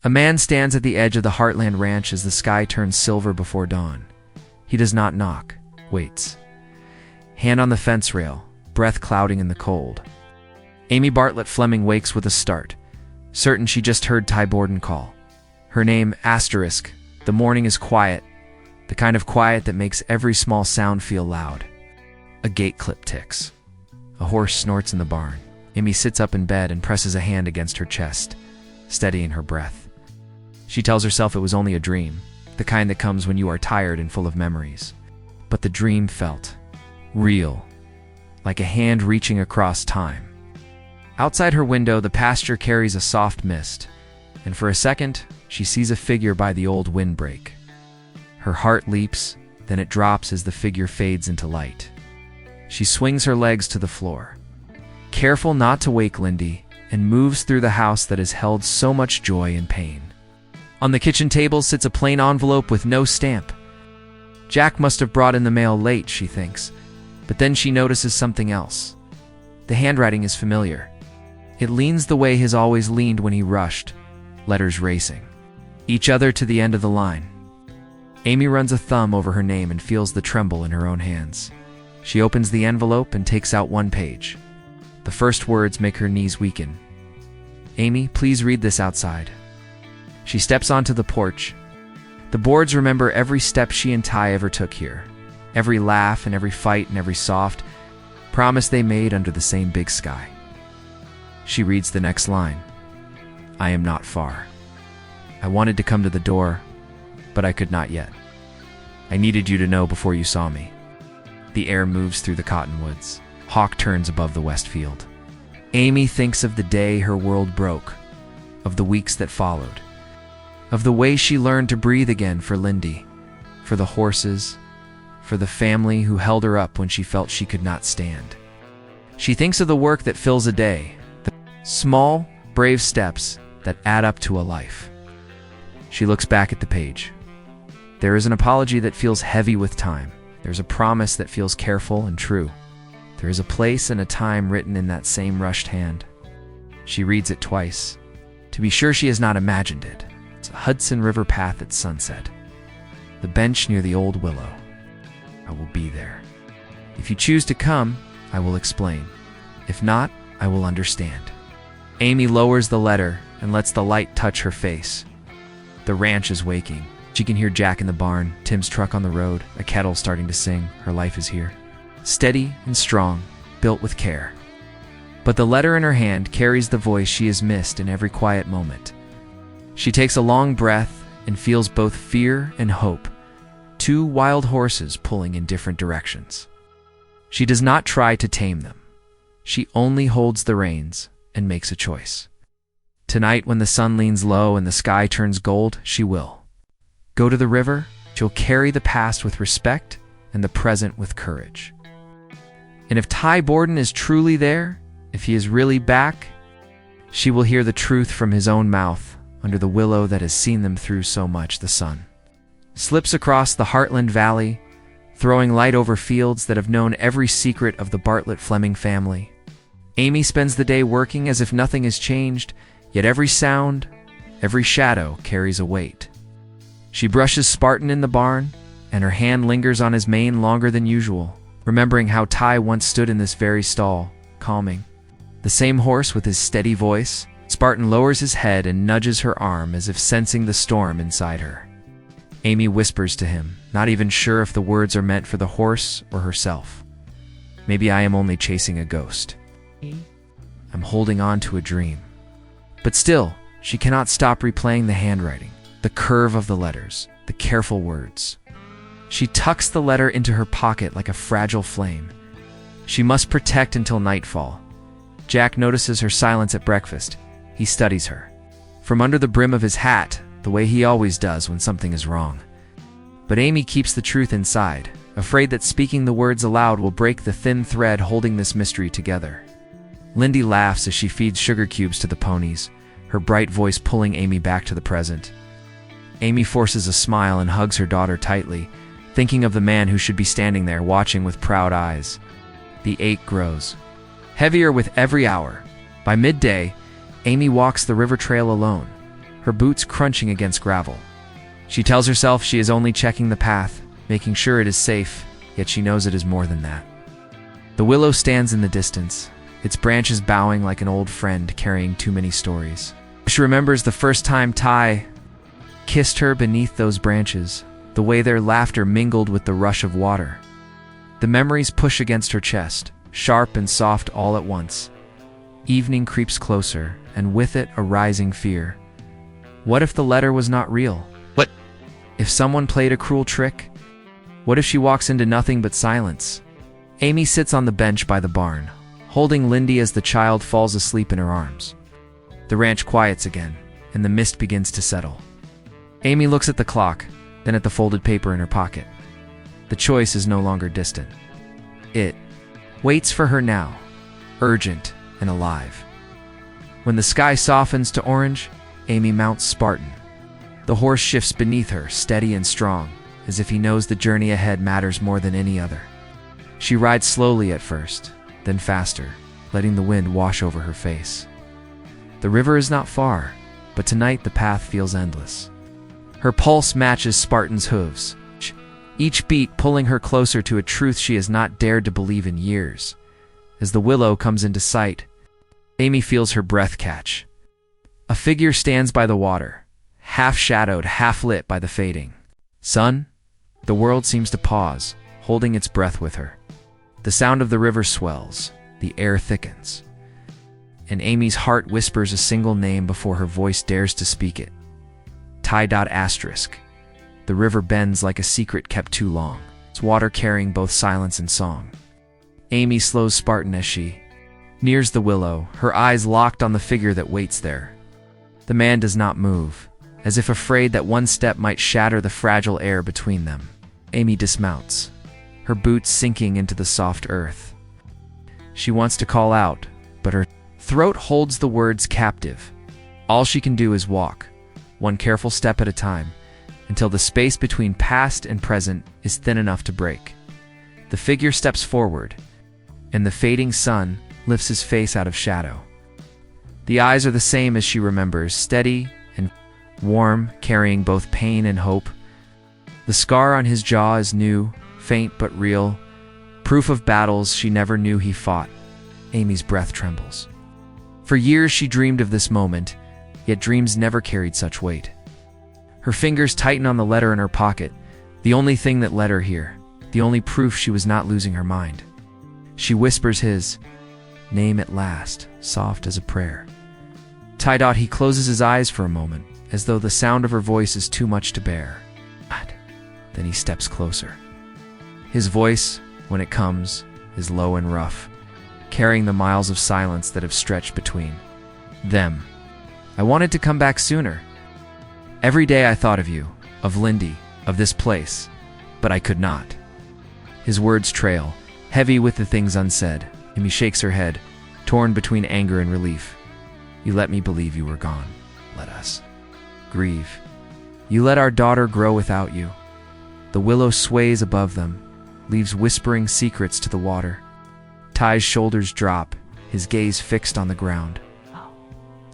A man stands at the edge of the Heartland Ranch as the sky turns silver before dawn. He does not knock, waits. Hand on the fence rail, breath clouding in the cold. Amy Bartlett-Fleming wakes with a start, certain she just heard Ty Borden call. Her name, asterisk. The morning is quiet, the kind of quiet that makes every small sound feel loud. A gate clip ticks. A horse snorts in the barn. Amy sits up in bed and presses a hand against her chest, steadying her breath. She tells herself it was only a dream, the kind that comes when you are tired and full of memories. But the dream felt real, like a hand reaching across time. Outside her window, the pasture carries a soft mist, and for a second, she sees a figure by the old windbreak. Her heart leaps, then it drops as the figure fades into light. She swings her legs to the floor, careful not to wake Lindy, and moves through the house that has held so much joy and pain. On the kitchen table sits a plain envelope with no stamp. Jack must have brought in the mail late, she thinks, but then she notices something else. The handwriting is familiar. It leans the way his always leaned when he rushed, letters racing, each other to the end of the line. Amy runs a thumb over her name and feels the tremble in her own hands. She opens the envelope and takes out one page. The first words make her knees weaken. "Amy, please read this outside." She steps onto the porch. The boards remember every step she and Ty ever took here, every laugh and every fight and every soft promise they made under the same big sky. She reads the next line. "I am not far. I wanted to come to the door, but I could not yet. I needed you to know before you saw me." The air moves through the cottonwoods. Hawk turns above the west field. Amy thinks of the day her world broke, of the weeks that followed, of the way she learned to breathe again for Lindy, for the horses, for the family who held her up when she felt she could not stand. She thinks of the work that fills a day, the small, brave steps that add up to a life. She looks back at the page. There is an apology that feels heavy with time. There's a promise that feels careful and true. There is a place and a time written in that same rushed hand. She reads it twice, to be sure she has not imagined it. It's a Hudson River path at sunset. The bench near the old willow. I will be there. If you choose to come, I will explain. If not, I will understand. Amy lowers the letter and lets the light touch her face. The ranch is waking. She can hear Jack in the barn, Tim's truck on the road, a kettle starting to sing. Her life is here. Steady and strong, built with care. But the letter in her hand carries the voice she has missed in every quiet moment. She takes a long breath and feels both fear and hope, two wild horses pulling in different directions. She does not try to tame them. She only holds the reins and makes a choice. Tonight, when the sun leans low and the sky turns gold, she will go to the river. She'll carry the past with respect and the present with courage. And if Ty Borden is truly there, if he is really back, she will hear the truth from his own mouth under the willow that has seen them through so much. The sun slips across the Heartland Valley, throwing light over fields that have known every secret of the Bartlett-Fleming family. Amy spends the day working as if nothing has changed, yet every sound, every shadow carries a weight. She brushes Spartan in the barn, and her hand lingers on his mane longer than usual, remembering how Ty once stood in this very stall, calming. The same horse with his steady voice. Spartan lowers his head and nudges her arm as if sensing the storm inside her. Amy whispers to him, not even sure if the words are meant for the horse or herself. "Maybe I am only chasing a ghost. I'm holding on to a dream." But still, she cannot stop replaying the handwriting, the curve of the letters, the careful words. She tucks the letter into her pocket like a fragile flame. She must protect until nightfall. Jack notices her silence at breakfast. He studies her. From under the brim of his hat, the way he always does when something is wrong. But Amy keeps the truth inside, afraid that speaking the words aloud will break the thin thread holding this mystery together. Lindy laughs as she feeds sugar cubes to the ponies, her bright voice pulling Amy back to the present. Amy forces a smile and hugs her daughter tightly, thinking of the man who should be standing there watching with proud eyes. The ache grows, heavier with every hour. By midday, Amy walks the river trail alone. her boots crunching against gravel. She tells herself she is only checking the path, making sure it is safe, yet she knows it is more than that. The willow stands in the distance, its branches bowing like an old friend carrying too many stories. She remembers the first time Ty kissed her beneath those branches, the way their laughter mingled with the rush of water. The memories push against her chest, sharp and soft all at once. Evening creeps closer, and with it a rising fear. What if the letter was not real? What if someone played a cruel trick? What if she walks into nothing but silence? Amy sits on the bench by the barn, holding Lindy as the child falls asleep in her arms. The ranch quiets again, and the mist begins to settle. Amy looks at the clock, then at the folded paper in her pocket. The choice is no longer distant. It waits for her now, urgent and alive. When the sky softens to orange, Amy mounts Spartan. The horse shifts beneath her, steady and strong, as if he knows the journey ahead matters more than any other. She rides slowly at first, then faster, letting the wind wash over her face. The river is not far, but tonight the path feels endless. Her pulse matches Spartan's hooves, each beat pulling her closer to a truth she has not dared to believe in years. As the willow comes into sight, Amy feels her breath catch. A figure stands by the water, half-shadowed, half-lit by the fading sun. The world seems to pause, holding its breath with her. The sound of the river swells, the air thickens, and Amy's heart whispers a single name before her voice dares to speak it. Ty. The river bends like a secret kept too long, its water carrying both silence and song. Amy slows Spartan as she nears the willow, her eyes locked on the figure that waits there. The man does not move, as if afraid that one step might shatter the fragile air between them. Amy dismounts, her boots sinking into the soft earth. She wants to call out, but her throat holds the words captive. All she can do is walk, one careful step at a time, until the space between past and present is thin enough to break. The figure steps forward, and the fading sun lifts his face out of shadow. The eyes are the same as she remembers, steady and warm, carrying both pain and hope. The scar on his jaw is new, faint but real, proof of battles she never knew he fought. Amy's breath trembles. For years she dreamed of this moment, yet dreams never carried such weight. Her fingers tighten on the letter in her pocket, the only thing that led her here, the only proof she was not losing her mind. She whispers his name at last, soft as a prayer. Ty. He closes his eyes for a moment, as though the sound of her voice is too much to bear. Then he steps closer. His voice, when it comes, is low and rough, carrying the miles of silence that have stretched between them. I wanted to come back sooner. Every day I thought of you, of Lindy, of this place, but I could not. His words trail, heavy with the things unsaid. Amy shakes her head, torn between anger and relief. You let me believe you were gone. Let us grieve. You let our daughter grow without you. The willow sways above them, leaves whispering secrets to the water. Ty's shoulders drop, his gaze fixed on the ground.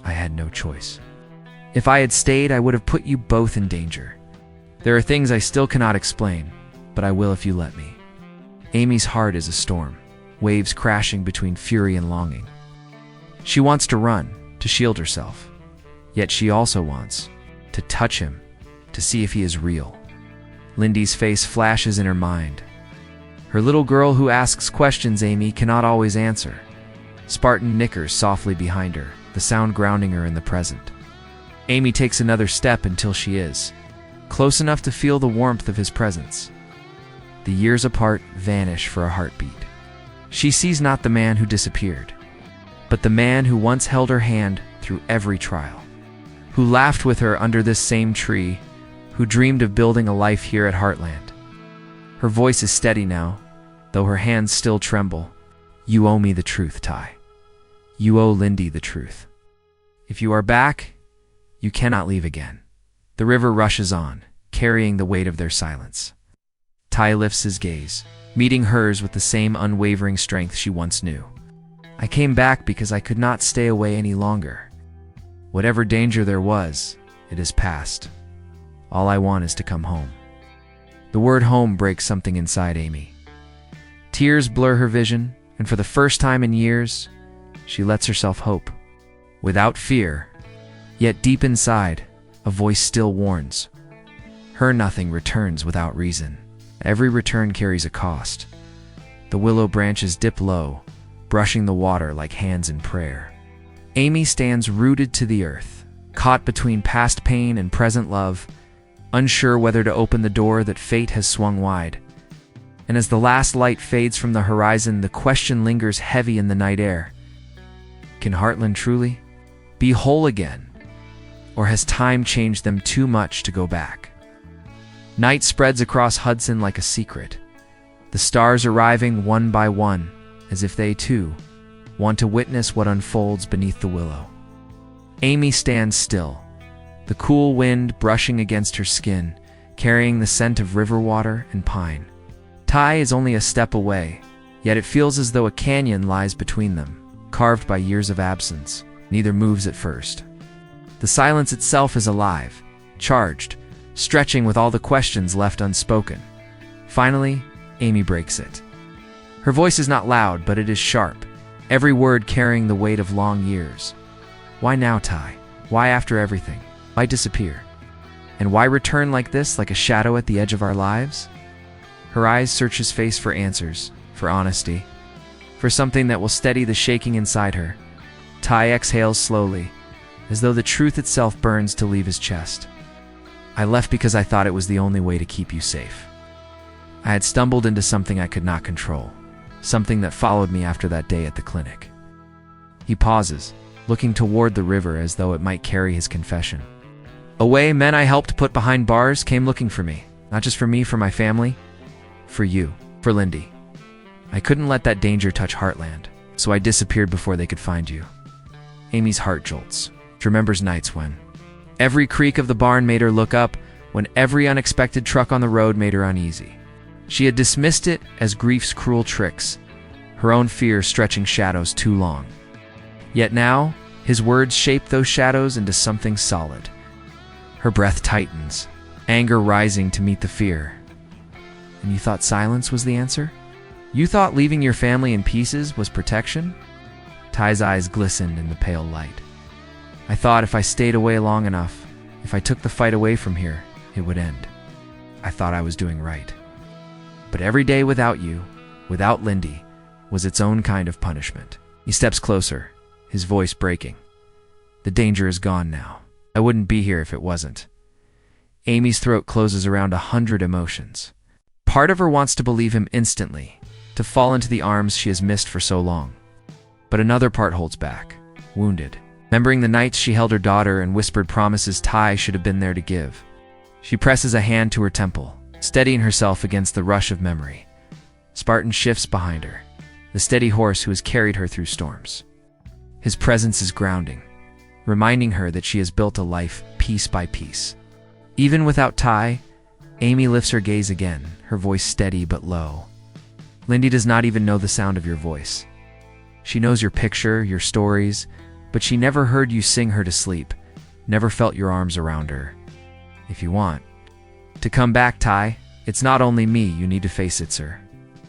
I had no choice. If I had stayed, I would have put you both in danger. There are things I still cannot explain, but I will if you let me. Amy's heart is a storm, waves crashing between fury and longing. She wants to run, to shield herself. Yet she also wants to touch him, to see if he is real. Lindy's face flashes in her mind. Her little girl who asks questions Amy cannot always answer. Spartan nickers softly behind her, the sound grounding her in the present. Amy takes another step until she is close enough to feel the warmth of his presence. The years apart vanish for a heartbeat. She sees not the man who disappeared, but the man who once held her hand through every trial, who laughed with her under this same tree, who dreamed of building a life here at Heartland. Her voice is steady now, though her hands still tremble. You owe me the truth, Ty. You owe Lindy the truth. If you are back, you cannot leave again. The river rushes on, carrying the weight of their silence. Ty lifts his gaze, meeting hers with the same unwavering strength she once knew. I came back because I could not stay away any longer. Whatever danger there was, It is past. All I want is to come home. The word home breaks something inside Amy. Tears blur her vision, and for the first time in years, she lets herself hope. Without fear, yet deep inside, a voice still warns. Her nothing returns without reason. Every return carries a cost. The willow branches dip low, brushing the water like hands in prayer. Amy stands rooted to the earth, caught between past pain and present love, unsure whether to open the door that fate has swung wide. And as the last light fades from the horizon, the question lingers heavy in the night air. Can Heartland truly be whole again? Or has time changed them too much to go back? Night spreads across Hudson like a secret, the stars arriving one by one, as if they, too, want to witness what unfolds beneath the willow. Amy stands still, the cool wind brushing against her skin, carrying the scent of river water and pine. Ty is only a step away, yet it feels as though a canyon lies between them, carved by years of absence. Neither moves at first. The silence itself is alive, charged, stretching with all the questions left unspoken. Finally, Amy breaks it. Her voice is not loud, but it is sharp, every word carrying the weight of long years. Why now, Ty? Why after everything? Why disappear? And why return like this, like a shadow at the edge of our lives? Her eyes search his face for answers, for honesty, for something that will steady the shaking inside her. Ty exhales slowly, as though the truth itself burns to leave his chest. I left because I thought it was the only way to keep you safe. I had stumbled into something I could not control, something that followed me after that day at the clinic. He pauses, looking toward the river as though it might carry his confession. Away, men I helped put behind bars came looking for me, not just for me, for my family, for you, for Lindy. I couldn't let that danger touch Heartland, so I disappeared before they could find you. Amy's heart jolts. She remembers nights when every creak of the barn made her look up, when every unexpected truck on the road made her uneasy. She had dismissed it as grief's cruel tricks, her own fear stretching shadows too long. Yet now, his words shape those shadows into something solid. Her breath tightens, anger rising to meet the fear. And you thought silence was the answer? You thought leaving your family in pieces was protection? Ty's eyes glistened in the pale light. I thought if I stayed away long enough, if I took the fight away from here, it would end. I thought I was doing right. But every day without you, without Lindy, was its own kind of punishment. He steps closer, his voice breaking. The danger is gone now. I wouldn't be here if it wasn't. Amy's throat closes around 100 emotions. Part of her wants to believe him instantly, to fall into the arms she has missed for so long. But another part holds back, wounded, remembering the nights she held her daughter and whispered promises Ty should have been there to give. She presses a hand to her temple, steadying herself against the rush of memory. Spartan shifts behind her, the steady horse who has carried her through storms. His presence is grounding, reminding her that she has built a life piece by piece. Even without Ty, Amy lifts her gaze again, her voice steady but low. Lindy does not even know the sound of your voice. She knows your picture, your stories, but she never heard you sing her to sleep, never felt your arms around her. If you want to come back, Ty, it's not only me you need to face it, sir.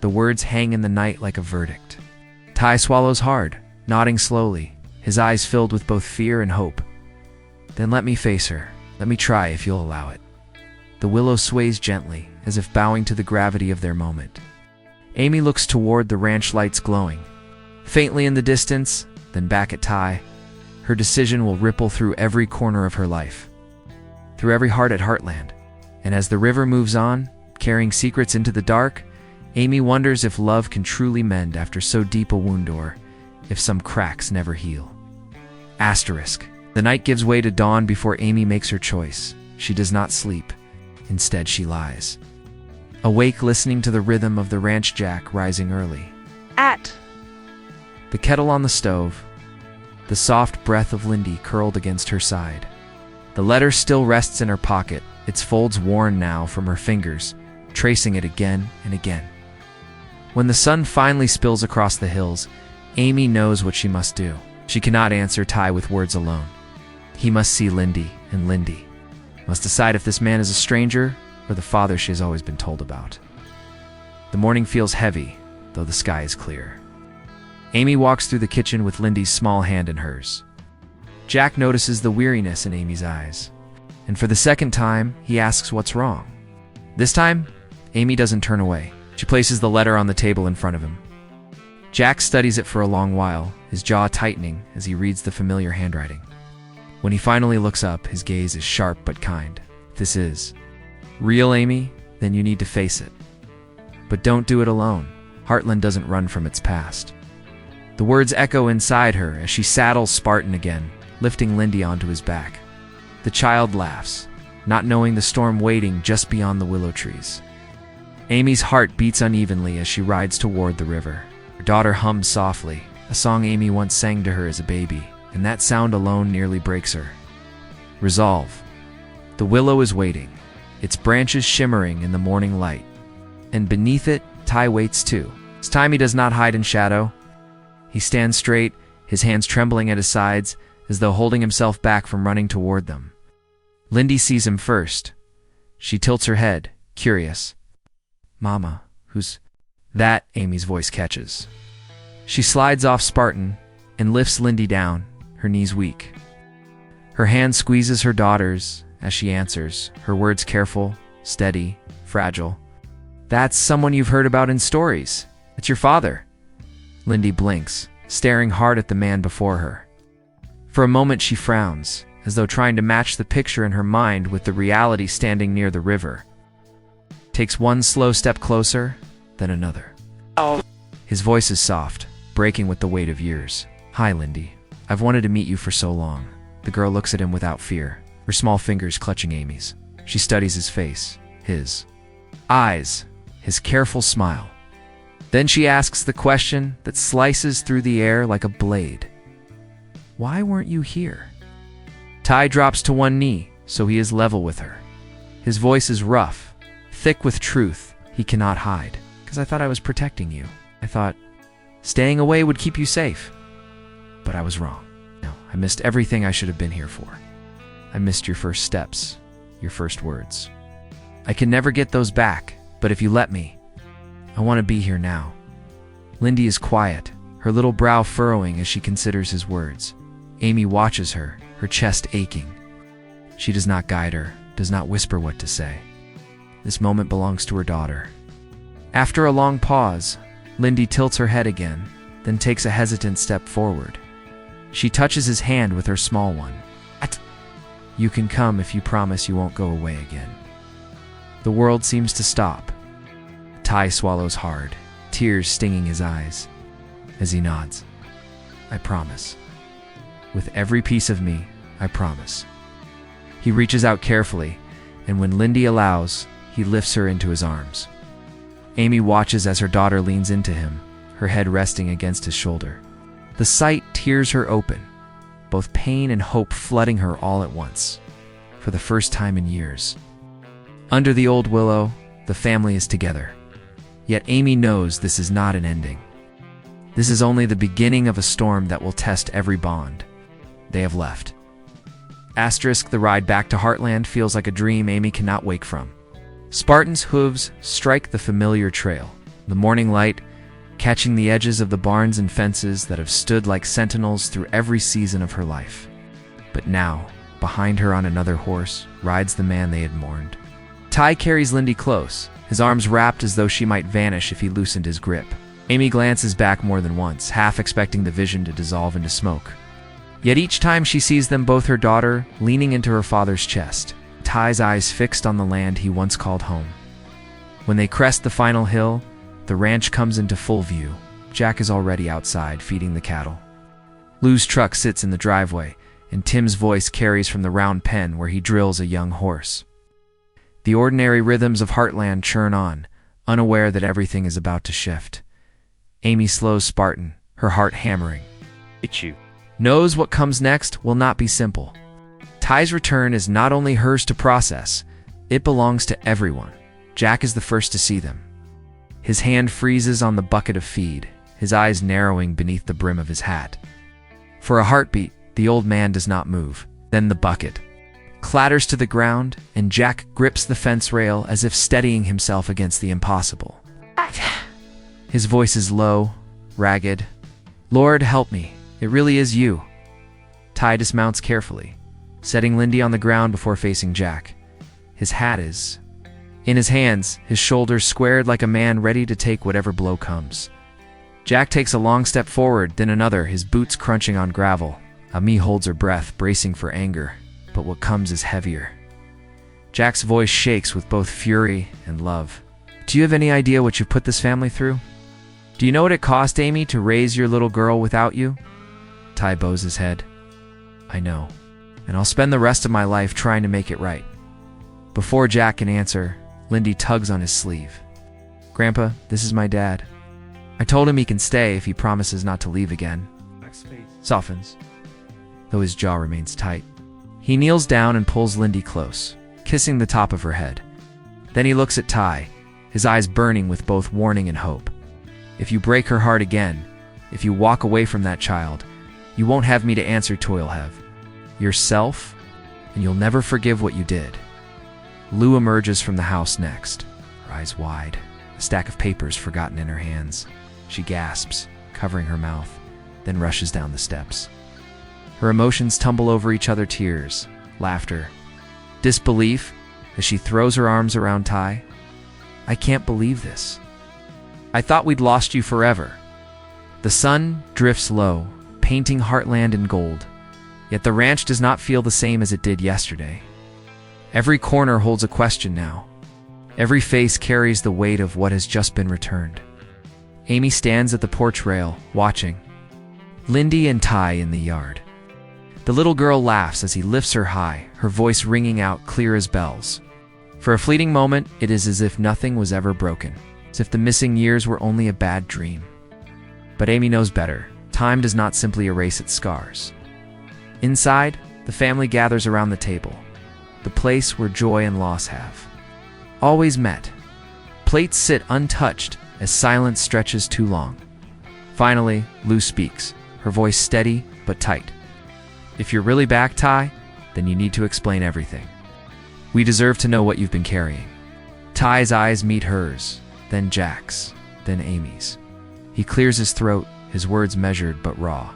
The words hang in the night like a verdict. Ty swallows hard, nodding slowly, his eyes filled with both fear and hope. Then let me face her. Let me try if you'll allow it. The willow sways gently, as if bowing to the gravity of their moment. Amy looks toward the ranch lights glowing. Faintly in the distance, then back at Ty. Her decision will ripple through every corner of her life, through every heart at Heartland. And as the river moves on, carrying secrets into the dark, Amy wonders if love can truly mend after so deep a wound, or if some cracks never heal. Asterisk. The night gives way to dawn before Amy makes her choice. She does not sleep. Instead, she lies, awake listening to the rhythm of the ranch jack rising early. The kettle on the stove, the soft breath of Lindy curled against her side. The letter still rests in her pocket, its folds worn now from her fingers, tracing it again and again. When the sun finally spills across the hills, Amy knows what she must do. She cannot answer Ty with words alone. He must see Lindy and Lindy. Must decide if this man is a stranger or the father she has always been told about. The morning feels heavy, though the sky is clear. Amy walks through the kitchen with Lindy's small hand in hers. Jack notices the weariness in Amy's eyes, and for the second time, he asks what's wrong. This time, Amy doesn't turn away. She places the letter on the table in front of him. Jack studies it for a long while, his jaw tightening as he reads the familiar handwriting. When he finally looks up, his gaze is sharp but kind. This is real, Amy, then you need to face it. But don't do it alone. Heartland doesn't run from its past. The words echo inside her as she saddles Spartan again, lifting Lindy onto his back. The child laughs, not knowing the storm waiting just beyond the willow trees. Amy's heart beats unevenly as she rides toward the river. Her daughter hums softly, a song Amy once sang to her as a baby, and that sound alone nearly breaks her. Resolve. The willow is waiting, its branches shimmering in the morning light. And beneath it, Ty waits too. This time he does not hide in shadow. He stands straight, his hands trembling at his sides, as though holding himself back from running toward them. Lindy sees him first. She tilts her head, curious. "Mama, who's that?" Amy's voice catches. She slides off Spartan and lifts Lindy down, her knees weak. Her hand squeezes her daughter's as she answers, her words careful, steady, fragile. "That's someone you've heard about in stories. It's your father." Lindy blinks, staring hard at the man before her. For a moment she frowns, as though trying to match the picture in her mind with the reality standing near the river. Takes one slow step closer, then another. Oh. His voice is soft, breaking with the weight of years. "Hi, Lindy. I've wanted to meet you for so long." The girl looks at him without fear, her small fingers clutching Amy's. She studies his face, his eyes, his careful smile. Then she asks the question that slices through the air like a blade. "Why weren't you here?" Ty drops to one knee, so he is level with her. His voice is rough, thick with truth he cannot hide. "Because I thought I was protecting you. I thought staying away would keep you safe. But I was wrong. No, I missed everything I should have been here for. I missed your first steps, your first words. I can never get those back, but if you let me, I want to be here now." Lindy is quiet, her little brow furrowing as she considers his words. Amy watches her, her chest aching. She does not guide her, does not whisper what to say. This moment belongs to her daughter. After a long pause, Lindy tilts her head again, then takes a hesitant step forward. She touches his hand with her small one. "You can come if you promise you won't go away again." The world seems to stop. Ty swallows hard, tears stinging his eyes. As he nods, "I promise. With every piece of me, I promise." He reaches out carefully, and when Lindy allows, he lifts her into his arms. Amy watches as her daughter leans into him, her head resting against his shoulder. The sight tears her open, both pain and hope flooding her all at once, for the first time in years. Under the old willow, the family is together. Yet Amy knows this is not an ending. This is only the beginning of a storm that will test every bond. They have left. The ride back to Heartland feels like a dream Amy cannot wake from. Spartan's hooves strike the familiar trail, the morning light catching the edges of the barns and fences that have stood like sentinels through every season of her life. But now, behind her on another horse, rides the man they had mourned. Ty carries Lindy close, his arms wrapped as though she might vanish if he loosened his grip. Amy glances back more than once, half expecting the vision to dissolve into smoke. Yet each time she sees them, both her daughter leaning into her father's chest, Ty's eyes fixed on the land he once called home. When they crest the final hill, the ranch comes into full view. Jack is already outside, feeding the cattle. Lou's truck sits in the driveway, and Tim's voice carries from the round pen where he drills a young horse. The ordinary rhythms of Heartland churn on, unaware that everything is about to shift. Amy slows Spartan, her heart hammering. It's you. Knows what comes next will not be simple. Ty's return is not only hers to process, it belongs to everyone. Jack is the first to see them. His hand freezes on the bucket of feed, his eyes narrowing beneath the brim of his hat. For a heartbeat, the old man does not move. Then the bucket clatters to the ground, and Jack grips the fence rail as if steadying himself against the impossible. His voice is low, ragged. "Lord, help me. It really is you." Ty dismounts carefully, setting Lindy on the ground before facing Jack. His hat is in his hands, his shoulders squared like a man ready to take whatever blow comes. Jack takes a long step forward, then another, his boots crunching on gravel. Ami holds her breath, bracing for anger, but what comes is heavier. Jack's voice shakes with both fury and love. "Do you have any idea what you've put this family through? Do you know what it cost, Amy, to raise your little girl without you?" Ty bows his head. "I know, and I'll spend the rest of my life trying to make it right." Before Jack can answer, Lindy tugs on his sleeve. "Grandpa, this is my dad. I told him he can stay if he promises not to leave again." Softens, though his jaw remains tight. He kneels down and pulls Lindy close, kissing the top of her head. Then he looks at Ty, his eyes burning with both warning and hope. "If you break her heart again, if you walk away from that child, you won't have me to answer to. You'll have yourself, and you'll never forgive what you did." Lou emerges from the house next, her eyes wide, a stack of papers forgotten in her hands. She gasps, covering her mouth, then rushes down the steps. Her emotions tumble over each other: tears, laughter, disbelief, as she throws her arms around Ty. "I can't believe this. I thought we'd lost you forever." The sun drifts low, painting Heartland in gold, yet the ranch does not feel the same as it did yesterday. Every corner holds a question now. Every face carries the weight of what has just been returned. Amy stands at the porch rail, watching. Lindy and Ty in the yard. The little girl laughs as he lifts her high, her voice ringing out clear as bells. For a fleeting moment, it is as if nothing was ever broken, as if the missing years were only a bad dream. But Amy knows better. Time does not simply erase its scars. Inside, the family gathers around the table, the place where joy and loss have always met. Plates sit untouched as silence stretches too long. Finally, Lou speaks, her voice steady but tight. "If you're really back, Ty, then you need to explain everything. We deserve to know what you've been carrying." Ty's eyes meet hers, then Jack's, then Amy's. He clears his throat, his words measured but raw.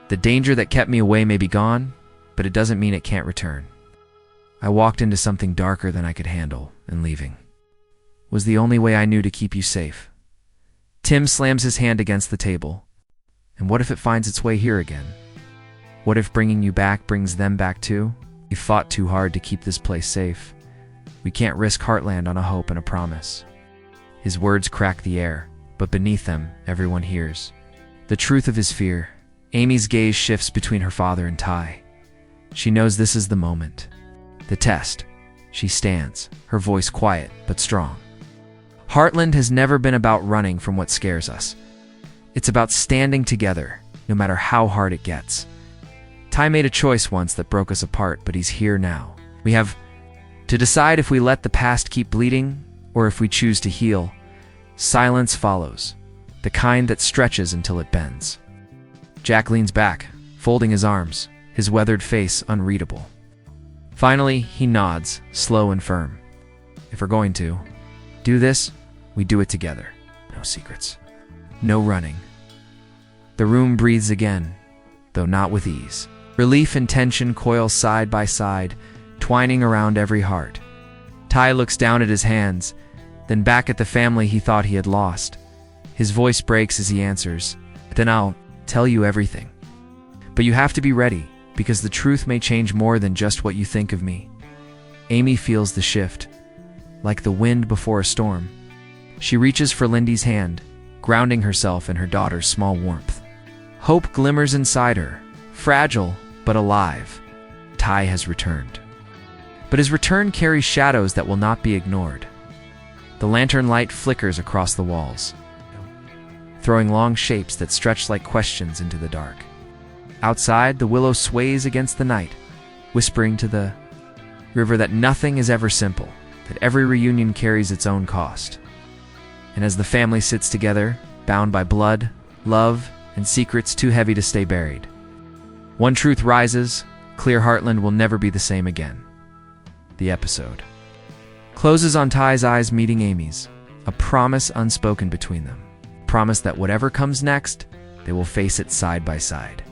"The danger that kept me away may be gone, but it doesn't mean it can't return. I walked into something darker than I could handle, and leaving was the only way I knew to keep you safe." Tim slams his hand against the table. "And what if it finds its way here again? What if bringing you back brings them back too? We fought too hard to keep this place safe. We can't risk Heartland on a hope and a promise." His words crack the air, but beneath them, everyone hears the truth of his fear. Amy's gaze shifts between her father and Ty. She knows this is the moment, the test. She stands, her voice quiet but strong. Heartland has never been about running from what scares us. It's about standing together, no matter how hard it gets. Ty made a choice once that broke us apart, but he's here now. We have to decide if we let the past keep bleeding, or if we choose to heal. Silence follows, the kind that stretches until it bends. Jack leans back, folding his arms, his weathered face unreadable. Finally, he nods, slow and firm. "If we're going to do this, we do it together. No secrets. No running." The room breathes again, though not with ease. Relief and tension coil side by side, twining around every heart. Ty looks down at his hands, then back at the family he thought he had lost. His voice breaks as he answers, "Then I'll tell you everything. But you have to be ready, because the truth may change more than just what you think of me." Amy feels the shift, like the wind before a storm. She reaches for Lindy's hand, grounding herself in her daughter's small warmth. Hope glimmers inside her, fragile but alive. Ty has returned. But his return carries shadows that will not be ignored. The lantern light flickers across the walls, throwing long shapes that stretch like questions into the dark. Outside, the willow sways against the night, whispering to the river that nothing is ever simple, that every reunion carries its own cost. And as the family sits together, bound by blood, love, and secrets too heavy to stay buried, one truth rises: clear Heartland will never be the same again. The episode closes on Ty's eyes meeting Amy's, a promise unspoken between them. Promise that whatever comes next, they will face it side by side.